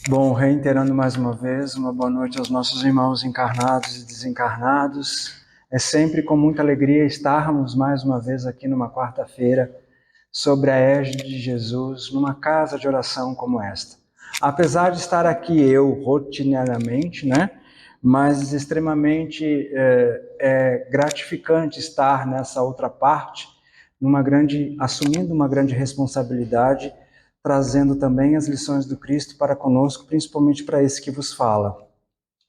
Bom, reiterando mais uma vez, uma boa noite aos nossos irmãos encarnados e desencarnados. É sempre com muita alegria estarmos mais uma vez aqui numa quarta-feira, sobre a égide de Jesus, numa casa de oração como esta. Apesar de estar aqui eu rotineiramente, mas extremamente gratificante estar nessa outra parte, assumindo uma grande responsabilidade, trazendo também as lições do Cristo para conosco, principalmente para esse que vos fala.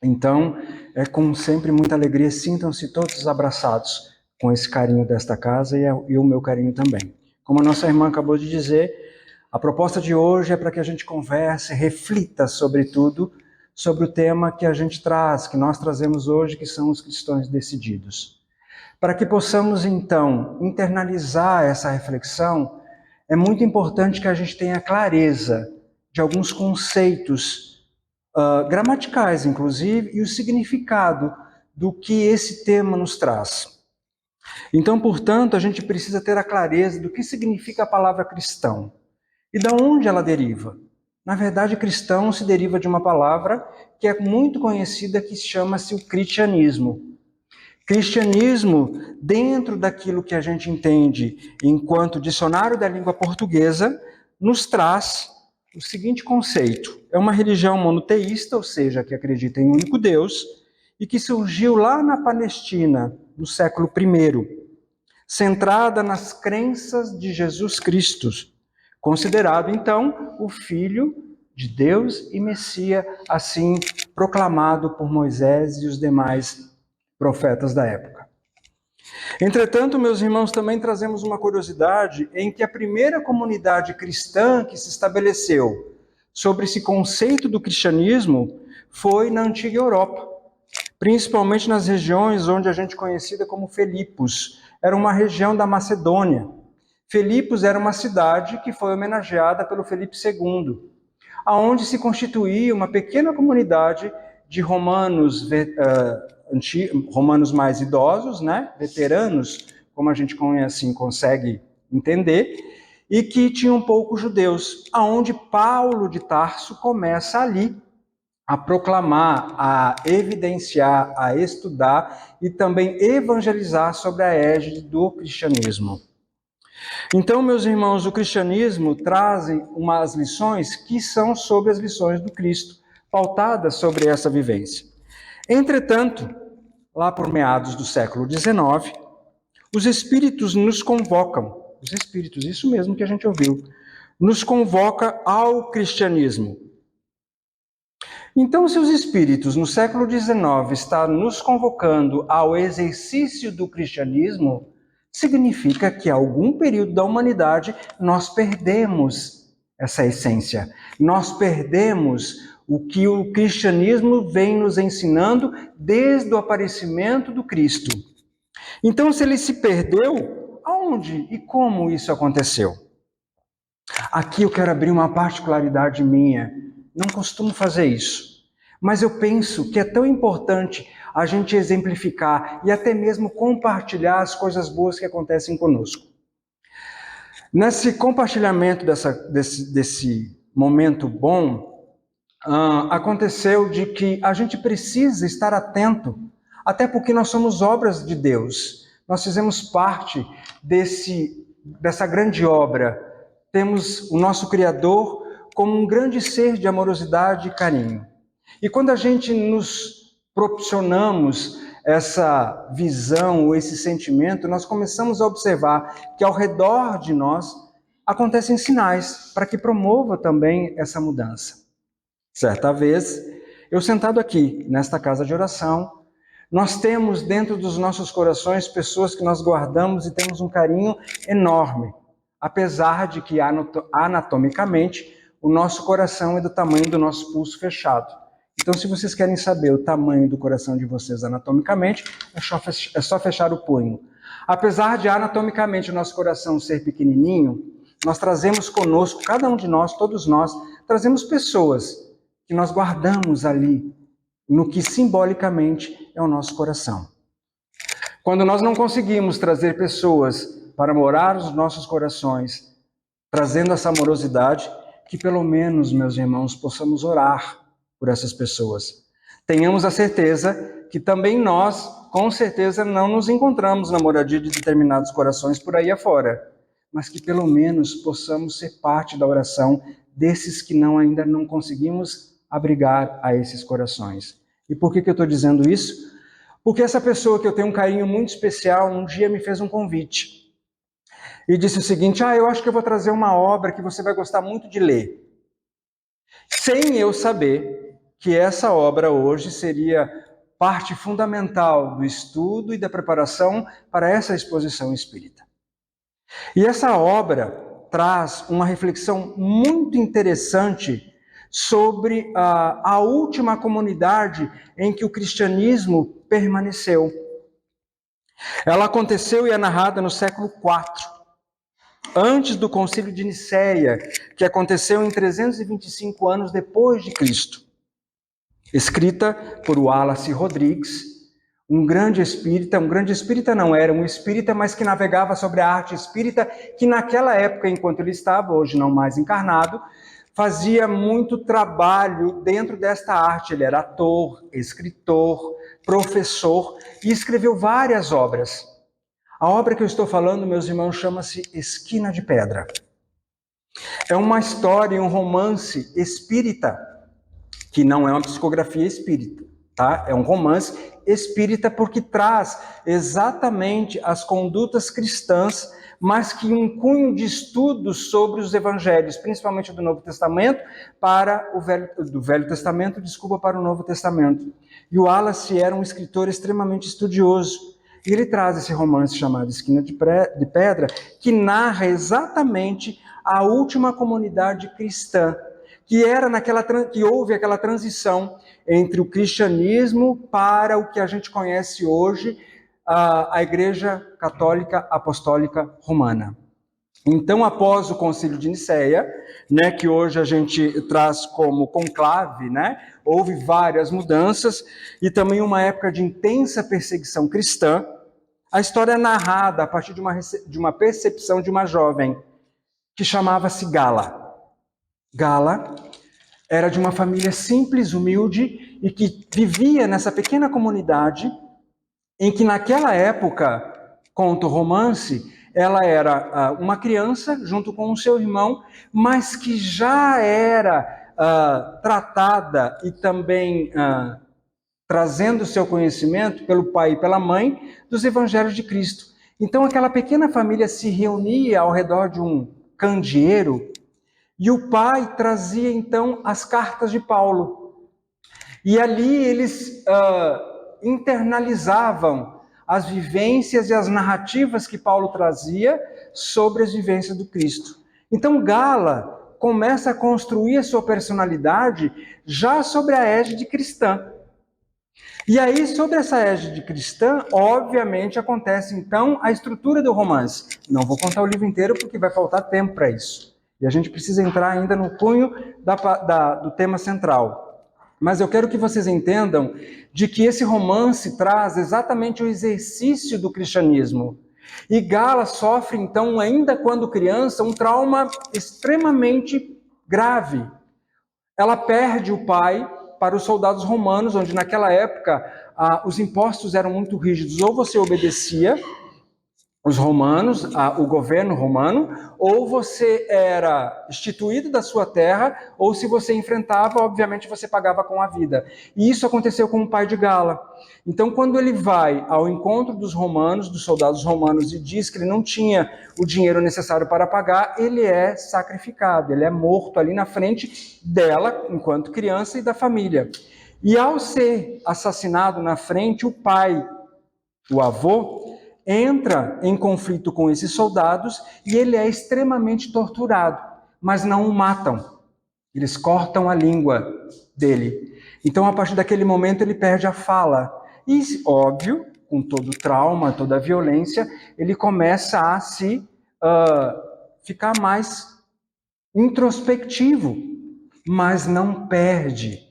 Então, é com sempre muita alegria, sintam-se todos abraçados com esse carinho desta casa e o meu carinho também. Como a nossa irmã acabou de dizer, a proposta de hoje é para que a gente converse, reflita sobretudo sobre o tema que a gente traz, que nós trazemos hoje, que são os cristãos decididos. Para que possamos, então, internalizar essa reflexão, é muito importante que a gente tenha clareza de alguns conceitos gramaticais, inclusive, e o significado do que esse tema nos traz. Então, portanto, a gente precisa ter a clareza do que significa a palavra cristão e de onde ela deriva. Na verdade, cristão se deriva de uma palavra que é muito conhecida, que chama-se o cristianismo. Cristianismo, dentro daquilo que a gente entende enquanto dicionário da língua portuguesa, nos traz o seguinte conceito: é uma religião monoteísta, ou seja, que acredita em um único Deus, e que surgiu lá na Palestina, no século I, centrada nas crenças de Jesus Cristo, considerado então o Filho de Deus e Messias, assim proclamado por Moisés e os demais profetas da época. Entretanto, meus irmãos, também trazemos uma curiosidade em que a primeira comunidade cristã que se estabeleceu sobre esse conceito do cristianismo foi na antiga Europa, principalmente nas regiões onde a gente conhecida como Filipos. Era uma região da Macedônia. Filipos era uma cidade que foi homenageada pelo Felipe II, aonde se constituía uma pequena comunidade de romanos mais idosos, veteranos, como a gente assim consegue entender, e que tinham poucos judeus, aonde Paulo de Tarso começa ali a proclamar, a evidenciar, a estudar e também evangelizar sobre a égide do cristianismo. Então, meus irmãos, o cristianismo traz umas lições que são sobre as lições do Cristo, pautadas sobre essa vivência. Entretanto, lá por meados do século XIX, os espíritos nos convocam, os espíritos, isso mesmo que a gente ouviu, nos convoca ao cristianismo. Então, se os espíritos no século XIX estão nos convocando ao exercício do cristianismo, significa que em algum período da humanidade nós perdemos essa essência. Nós perdemos o que o cristianismo vem nos ensinando desde o aparecimento do Cristo. Então, se ele se perdeu, aonde e como isso aconteceu? Aqui eu quero abrir uma particularidade minha. Não costumo fazer isso, mas eu penso que é tão importante a gente exemplificar e até mesmo compartilhar as coisas boas que acontecem conosco. Nesse compartilhamento desse momento bom, aconteceu de que a gente precisa estar atento, até porque nós somos obras de Deus. Nós fizemos parte dessa grande obra. Temos o nosso Criador como um grande ser de amorosidade e carinho. E quando a gente nos proporcionamos essa visão, esse sentimento, nós começamos a observar que ao redor de nós acontecem sinais para que promova também essa mudança. Certa vez, eu sentado aqui, nesta casa de oração, nós temos dentro dos nossos corações pessoas que nós guardamos e temos um carinho enorme, apesar de que anatomicamente o nosso coração é do tamanho do nosso pulso fechado. Então, se vocês querem saber o tamanho do coração de vocês anatomicamente, é só fechar o punho. Apesar de anatomicamente o nosso coração ser pequenininho, nós trazemos conosco, cada um de nós, todos nós, trazemos pessoas que nós guardamos ali, no que simbolicamente é o nosso coração. Quando nós não conseguimos trazer pessoas para morar nos nossos corações, trazendo essa amorosidade, o que pelo menos, meus irmãos, possamos orar por essas pessoas. Tenhamos a certeza que também nós, com certeza, não nos encontramos na moradia de determinados corações por aí afora, mas que pelo menos possamos ser parte da oração desses que ainda não conseguimos abrigar a esses corações. E por que eu estou dizendo isso? Porque essa pessoa que eu tenho um carinho muito especial, um dia me fez um convite. E disse o seguinte: eu acho que eu vou trazer uma obra que você vai gostar muito de ler. Sem eu saber que essa obra hoje seria parte fundamental do estudo e da preparação para essa exposição espírita. E essa obra traz uma reflexão muito interessante sobre a última comunidade em que o cristianismo permaneceu. Ela aconteceu e é narrada no século IV, antes do Concílio de Nicéia, que aconteceu em 325 anos depois de Cristo. Escrita por Wallace Rodrigues, um grande espírita não era um espírita, mas que navegava sobre a arte espírita, que naquela época, enquanto ele estava, hoje não mais encarnado, fazia muito trabalho dentro desta arte. Ele era ator, escritor, professor e escreveu várias obras. A obra que eu estou falando, meus irmãos, chama-se Esquina de Pedra. É uma história, um romance espírita, que não é uma psicografia espírita, tá? É um romance espírita porque traz exatamente as condutas cristãs, mas que um cunho de estudos sobre os evangelhos, principalmente do Novo Testamento, para o Velho Testamento, para o Novo Testamento. E o Wallace era um escritor extremamente estudioso. E ele traz esse romance chamado Esquina de Pedra, que narra exatamente a última comunidade cristã, que houve aquela transição entre o cristianismo para o que a gente conhece hoje, a Igreja Católica Apostólica Romana. Então, após o Concílio de Nicéia, que hoje a gente traz como conclave, houve várias mudanças e também uma época de intensa perseguição cristã. A história é narrada a partir de uma percepção de uma jovem que chamava-se Gala. Gala era de uma família simples, humilde e que vivia nessa pequena comunidade em que naquela época, conta o romance, ela era uma criança junto com o seu irmão, mas que já era tratada e também trazendo o seu conhecimento pelo pai e pela mãe dos evangelhos de Cristo. Então aquela pequena família se reunia ao redor de um candeeiro e o pai trazia então as cartas de Paulo. E ali eles internalizavam as vivências e as narrativas que Paulo trazia sobre as vivências do Cristo. Então Gala começa a construir a sua personalidade já sobre a égide cristã. E aí, sobre essa égide cristã, obviamente acontece então a estrutura do romance. Não vou contar o livro inteiro porque vai faltar tempo para isso. E a gente precisa entrar ainda no cunho do tema central. Mas eu quero que vocês entendam de que esse romance traz exatamente o exercício do cristianismo. E Gala sofre, então, ainda quando criança, um trauma extremamente grave. Ela perde o pai para os soldados romanos, onde naquela época os impostos eram muito rígidos. Ou você obedecia os romanos, o governo romano, ou você era destituído da sua terra, ou se você enfrentava, obviamente você pagava com a vida. E isso aconteceu com o pai de Gala. Então, quando ele vai ao encontro dos romanos, dos soldados romanos, e diz que ele não tinha o dinheiro necessário para pagar, ele é sacrificado, ele é morto ali na frente dela, enquanto criança, e da família. E ao ser assassinado na frente, o pai, o avô, entra em conflito com esses soldados e ele é extremamente torturado, mas não o matam. Eles cortam a língua dele. Então, a partir daquele momento, ele perde a fala. E, óbvio, com todo o trauma, toda a violência, ele começa a ficar mais introspectivo, mas não perde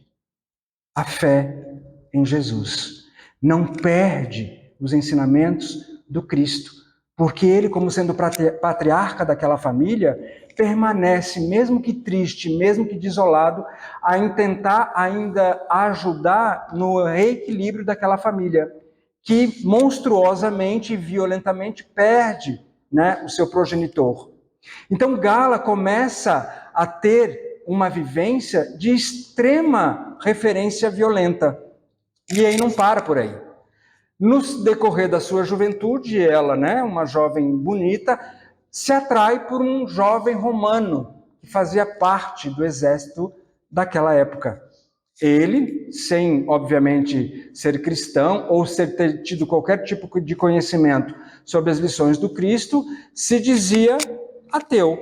a fé em Jesus. Não perde os ensinamentos do Cristo, porque ele, como sendo patriarca daquela família, permanece, mesmo que triste, mesmo que desolado, em tentar ainda ajudar no reequilíbrio daquela família, que monstruosamente e violentamente perde, né, o seu progenitor. Então Gala começa a ter uma vivência de extrema referência violenta. E aí não para por aí. No decorrer da sua juventude, ela, né, uma jovem bonita, se atrai por um jovem romano que fazia parte do exército daquela época. Ele, sem, obviamente, ser cristão ou ter tido qualquer tipo de conhecimento sobre as lições do Cristo, se dizia ateu,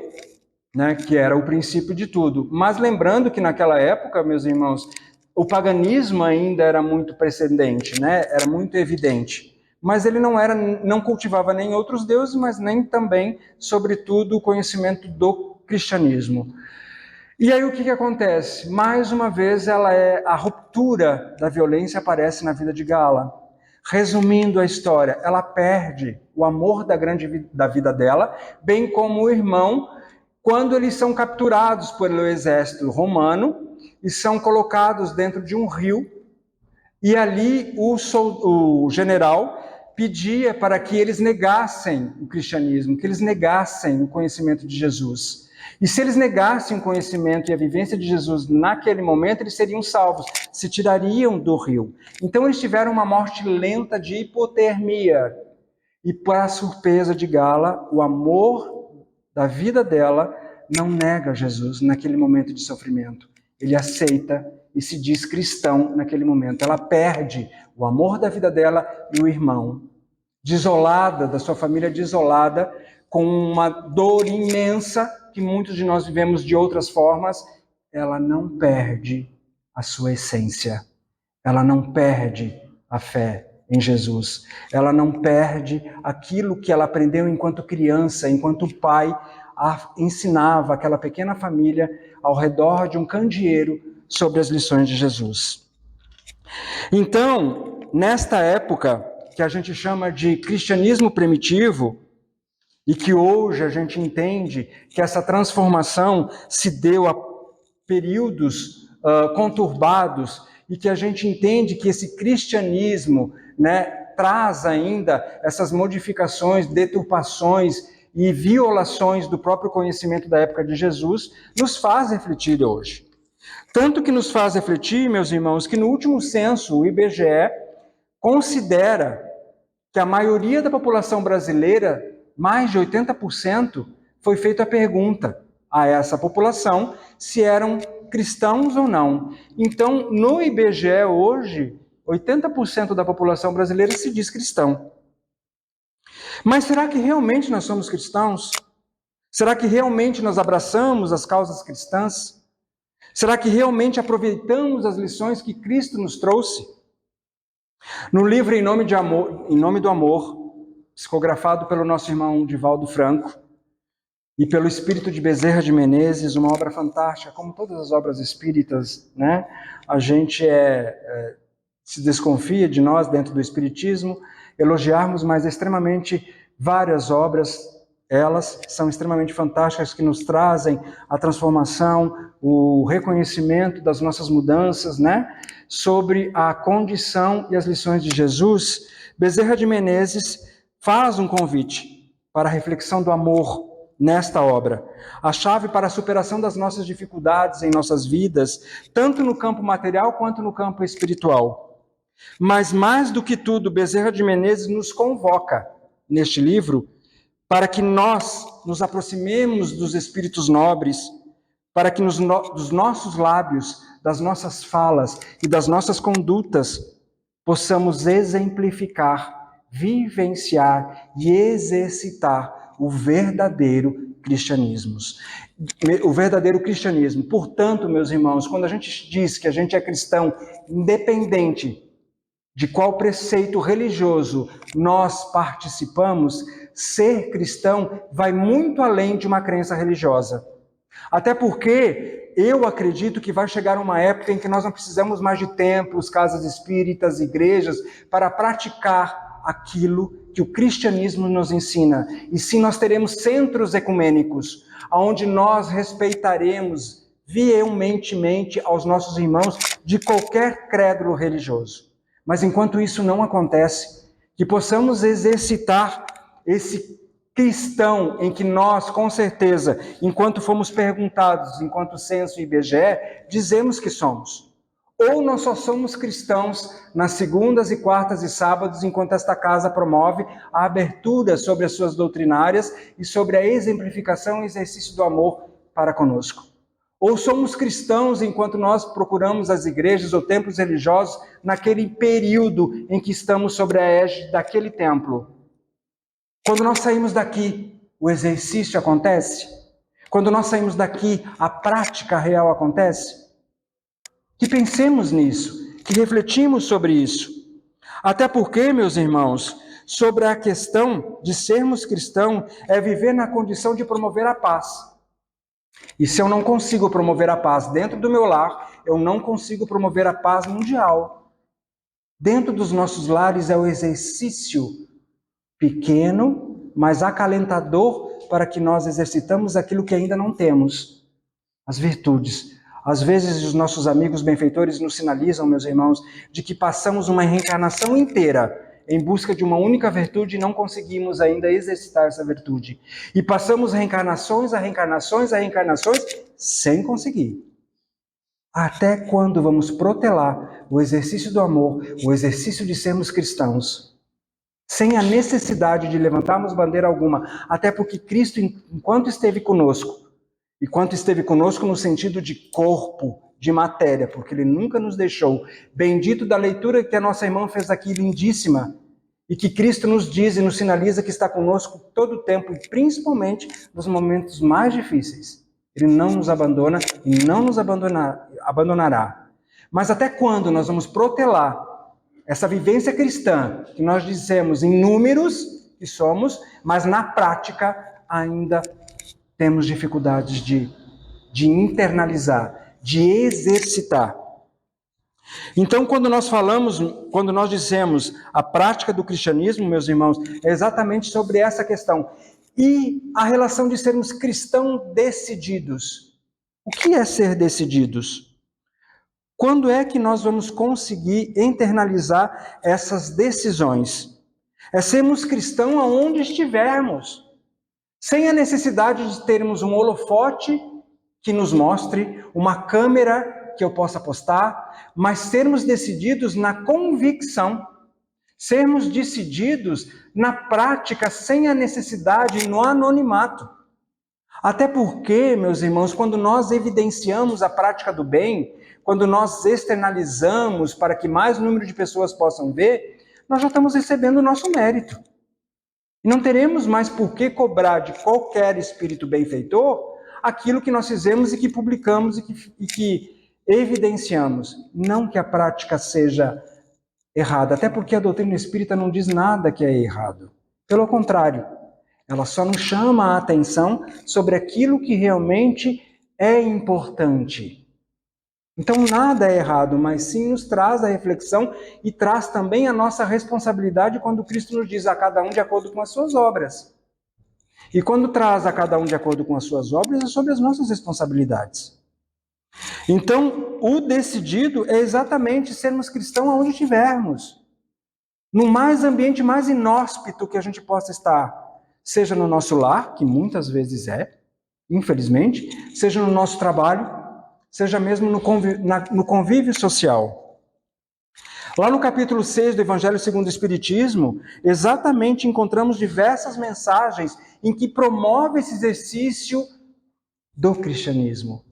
né, que era o princípio de tudo. Mas lembrando que naquela época, meus irmãos, o paganismo ainda era muito precedente, né, era muito evidente. Mas ele não cultivava nem outros deuses, mas nem também, sobretudo, o conhecimento do cristianismo. E aí o que acontece? Mais uma vez, a ruptura da violência aparece na vida de Gala. Resumindo a história, ela perde o amor da vida dela, bem como o irmão, quando eles são capturados pelo exército romano e são colocados dentro de um rio, e ali o general pedia para que eles negassem o cristianismo, que eles negassem o conhecimento de Jesus. E se eles negassem o conhecimento e a vivência de Jesus naquele momento, eles seriam salvos, se tirariam do rio. Então eles tiveram uma morte lenta de hipotermia. E para a surpresa de Gala, o amor da vida dela não nega Jesus naquele momento de sofrimento. Ele aceita e se diz cristão naquele momento. Ela perde o amor da vida dela e o irmão. Desolada, da sua família desolada, com uma dor imensa, que muitos de nós vivemos de outras formas, ela não perde a sua essência. Ela não perde a fé em Jesus. Ela não perde aquilo que ela aprendeu enquanto criança, enquanto o pai ensinava aquela pequena família ao redor de um candeeiro sobre as lições de Jesus. Então, nesta época que a gente chama de cristianismo primitivo, e que hoje a gente entende que essa transformação se deu a períodos conturbados, e que a gente entende que esse cristianismo, né, traz ainda essas modificações, deturpações e violações do próprio conhecimento da época de Jesus, nos faz refletir hoje. Tanto que nos faz refletir, meus irmãos, que no último censo, o IBGE considera que a maioria da população brasileira, mais de 80%, foi feita a pergunta a essa população se eram cristãos ou não. Então, no IBGE hoje, 80% da população brasileira se diz cristão. Mas será que realmente nós somos cristãos? Será que realmente nós abraçamos as causas cristãs? Será que realmente aproveitamos as lições que Cristo nos trouxe? No livro Em Nome do Amor, psicografado pelo nosso irmão Divaldo Franco e pelo espírito de Bezerra de Menezes, uma obra fantástica, como todas as obras espíritas, né? A gente se desconfia de nós dentro do espiritismo elogiarmos, mas extremamente várias obras, elas são extremamente fantásticas, que nos trazem a transformação, o reconhecimento das nossas mudanças, né? Sobre a condição e as lições de Jesus. Bezerra de Menezes faz um convite para a reflexão do amor nesta obra. A chave para a superação das nossas dificuldades em nossas vidas, tanto no campo material quanto no campo espiritual. Mas mais do que tudo, Bezerra de Menezes nos convoca neste livro para que nós nos aproximemos dos espíritos nobres, para que dos nossos lábios, das nossas falas e das nossas condutas possamos exemplificar, vivenciar e exercitar o verdadeiro cristianismo. O verdadeiro cristianismo. Portanto, meus irmãos, quando a gente diz que a gente é cristão, independente de qual preceito religioso nós participamos, ser cristão vai muito além de uma crença religiosa. Até porque eu acredito que vai chegar uma época em que nós não precisamos mais de templos, casas espíritas, igrejas, para praticar aquilo que o cristianismo nos ensina. E sim, nós teremos centros ecumênicos, onde nós respeitaremos veementemente aos nossos irmãos de qualquer credo religioso. Mas enquanto isso não acontece, que possamos exercitar esse cristão em que nós, com certeza, enquanto fomos perguntados, enquanto censo e IBGE, dizemos que somos. Ou nós só somos cristãos nas segundas e quartas e sábados, enquanto esta casa promove a abertura sobre as suas doutrinárias e sobre a exemplificação e exercício do amor para conosco. Ou somos cristãos enquanto nós procuramos as igrejas ou templos religiosos naquele período em que estamos sobre a égide daquele templo. Quando nós saímos daqui, o exercício acontece? Quando nós saímos daqui, a prática real acontece? Que pensemos nisso, que refletimos sobre isso. Até porque, meus irmãos, sobre a questão de sermos cristãos é viver na condição de promover a paz. E se eu não consigo promover a paz dentro do meu lar, eu não consigo promover a paz mundial. Dentro dos nossos lares é o exercício pequeno, mas acalentador para que nós exercitamos aquilo que ainda não temos, as virtudes. Às vezes os nossos amigos benfeitores nos sinalizam, meus irmãos, de que passamos uma reencarnação inteira em busca de uma única virtude e não conseguimos ainda exercitar essa virtude. E passamos reencarnações sem conseguir. Até quando vamos protelar o exercício do amor, o exercício de sermos cristãos, sem a necessidade de levantarmos bandeira alguma, até porque Cristo, enquanto esteve conosco no sentido de corpo, de matéria, porque Ele nunca nos deixou. Bendito da leitura que a nossa irmã fez aqui, lindíssima, e que Cristo nos diz e nos sinaliza que está conosco todo o tempo, e principalmente nos momentos mais difíceis. Ele não nos abandona e não nos abandonará. Mas até quando nós vamos protelar essa vivência cristã, que nós dizemos em números que somos, mas na prática ainda temos dificuldades de internalizar, de exercitar. Então, quando nós dizemos a prática do cristianismo, meus irmãos, é exatamente sobre essa questão. E a relação de sermos cristãos decididos. O que é ser decididos? Quando é que nós vamos conseguir internalizar essas decisões? É sermos cristãos aonde estivermos, sem a necessidade de termos um holofote que nos mostre, uma câmera que eu possa postar, mas sermos decididos na convicção, sermos decididos na prática, sem a necessidade, no anonimato. Até porque, meus irmãos, quando nós evidenciamos a prática do bem, quando nós externalizamos para que mais número de pessoas possam ver, nós já estamos recebendo o nosso mérito. E não teremos mais por que cobrar de qualquer espírito benfeitor aquilo que nós fizemos e que publicamos e que evidenciamos. Não que a prática seja errada, até porque a doutrina espírita não diz nada que é errado. Pelo contrário, ela só nos chama a atenção sobre aquilo que realmente é importante. Então nada é errado, mas sim nos traz a reflexão e traz também a nossa responsabilidade quando Cristo nos diz a cada um de acordo com as suas obras. E quando traz a cada um de acordo com as suas obras, é sobre as nossas responsabilidades. Então, o decidido é exatamente sermos cristãos aonde estivermos. No ambiente mais inóspito que a gente possa estar. Seja no nosso lar, que muitas vezes é, infelizmente, seja no nosso trabalho, seja mesmo no convívio social. Lá no capítulo 6 do Evangelho segundo o Espiritismo, exatamente encontramos diversas mensagens em que promove esse exercício do cristianismo.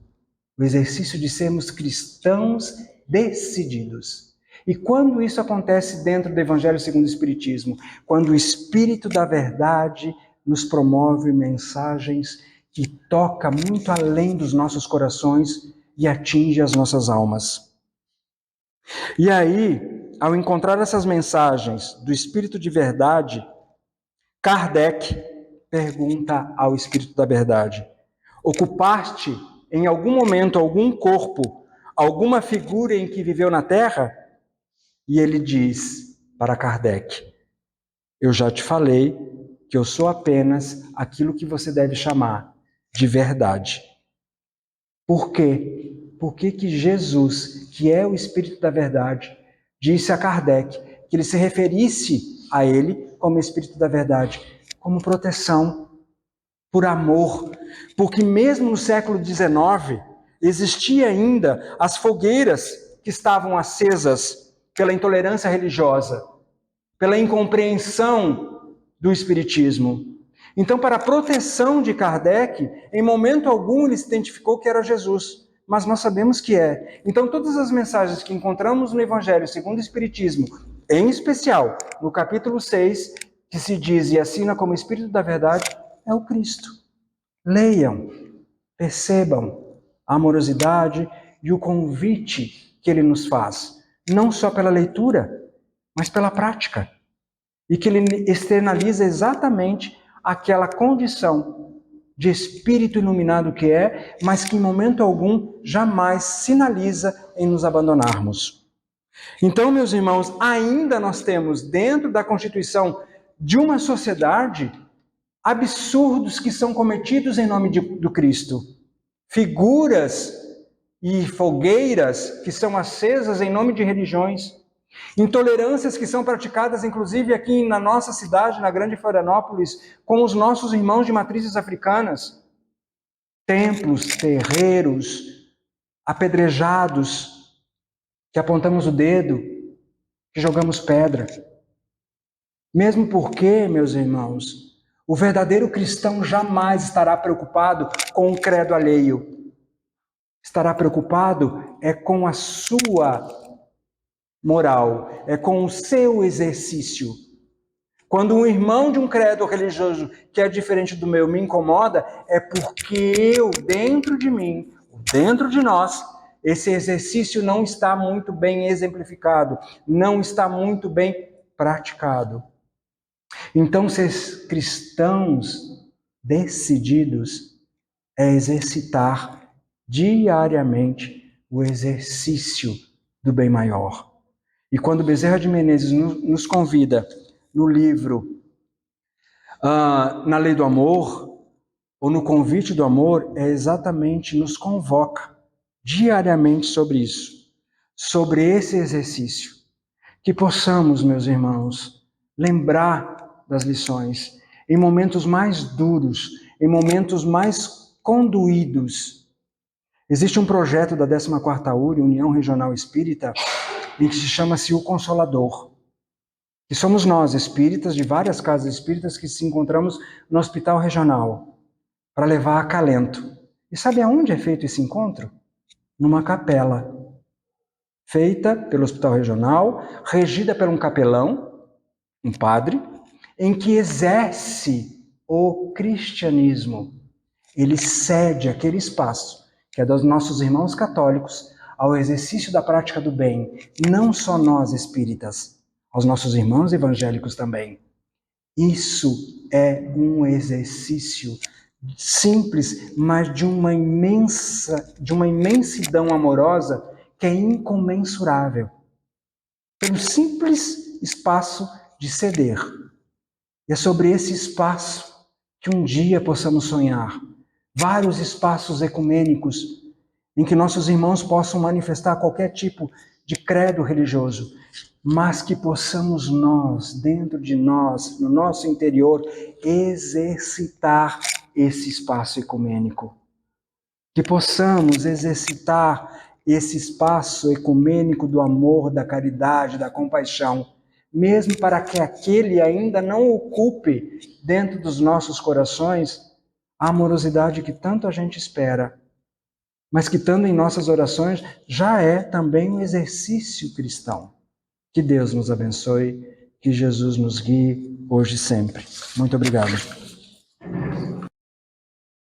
O exercício de sermos cristãos decididos. E quando isso acontece dentro do Evangelho segundo o Espiritismo? Quando o Espírito da Verdade nos promove mensagens que tocam muito além dos nossos corações e atinge as nossas almas. E aí, ao encontrar essas mensagens do Espírito de Verdade, Kardec pergunta ao Espírito da Verdade: ocupaste em algum momento algum corpo, alguma figura em que viveu na Terra? E ele diz para Kardec: Eu já te falei que eu sou apenas aquilo que você deve chamar de verdade. Por quê? Por que Jesus, que é o Espírito da Verdade, disse a Kardec que ele se referisse a ele como Espírito da Verdade, como proteção, por amor, porque mesmo no século XIX existia ainda as fogueiras que estavam acesas pela intolerância religiosa, pela incompreensão do Espiritismo. Então, para a proteção de Kardec, em momento algum ele se identificou que era Jesus, mas nós sabemos que é. Então, todas as mensagens que encontramos no Evangelho segundo o Espiritismo, em especial no capítulo 6, que se diz e assina como Espírito da Verdade, é o Cristo. Leiam, percebam a amorosidade e o convite que ele nos faz, não só pela leitura, mas pela prática. E que ele externaliza exatamente aquela condição de espírito iluminado que é, mas que em momento algum jamais sinaliza em nos abandonarmos. Então, meus irmãos, ainda nós temos dentro da constituição de uma sociedade absurdos que são cometidos em nome do Cristo. Figuras e fogueiras que são acesas em nome de religiões. Intolerâncias que são praticadas, inclusive, aqui na nossa cidade, na Grande Florianópolis, com os nossos irmãos de matrizes africanas. Templos, terreiros, apedrejados, que apontamos o dedo, que jogamos pedra. Mesmo porque, meus irmãos, o verdadeiro cristão jamais estará preocupado com o credo alheio. Estará preocupado é com a sua moral, é com o seu exercício. Quando um irmão de um credo religioso que é diferente do meu me incomoda, é porque eu, dentro de mim, dentro de nós, esse exercício não está muito bem exemplificado, não está muito bem praticado. Então, ser cristãos decididos é exercitar diariamente o exercício do bem maior. E quando Bezerra de Menezes nos convida no livro Na Lei do Amor, ou no Convite do Amor, é exatamente nos convoca diariamente sobre isso, sobre esse exercício. Que possamos, meus irmãos, lembrar das lições em momentos mais duros, em momentos mais condoídos. Existe um projeto da 14ª URI, União Regional Espírita, em que se chama-se O Consolador. Que somos nós, espíritas de várias casas espíritas que se encontramos no Hospital Regional, para levar acalento. E sabe aonde é feito esse encontro? Numa capela, feita pelo Hospital Regional, regida por um capelão, um padre, em que exerce o cristianismo. Ele cede aquele espaço, que é dos nossos irmãos católicos, ao exercício da prática do bem, não só nós espíritas, aos nossos irmãos evangélicos também. Isso é um exercício simples, mas de uma imensidão amorosa que é incomensurável. Pelo simples espaço de ceder. E é sobre esse espaço que um dia possamos sonhar. Vários espaços ecumênicos em que nossos irmãos possam manifestar qualquer tipo de credo religioso, mas que possamos nós, dentro de nós, no nosso interior, exercitar esse espaço ecumênico. Que possamos exercitar esse espaço ecumênico do amor, da caridade, da compaixão, mesmo para que aquele ainda não ocupe dentro dos nossos corações a amorosidade que tanto a gente espera, mas que estando em nossas orações já é também um exercício cristão. Que Deus nos abençoe, que Jesus nos guie hoje e sempre. Muito obrigado.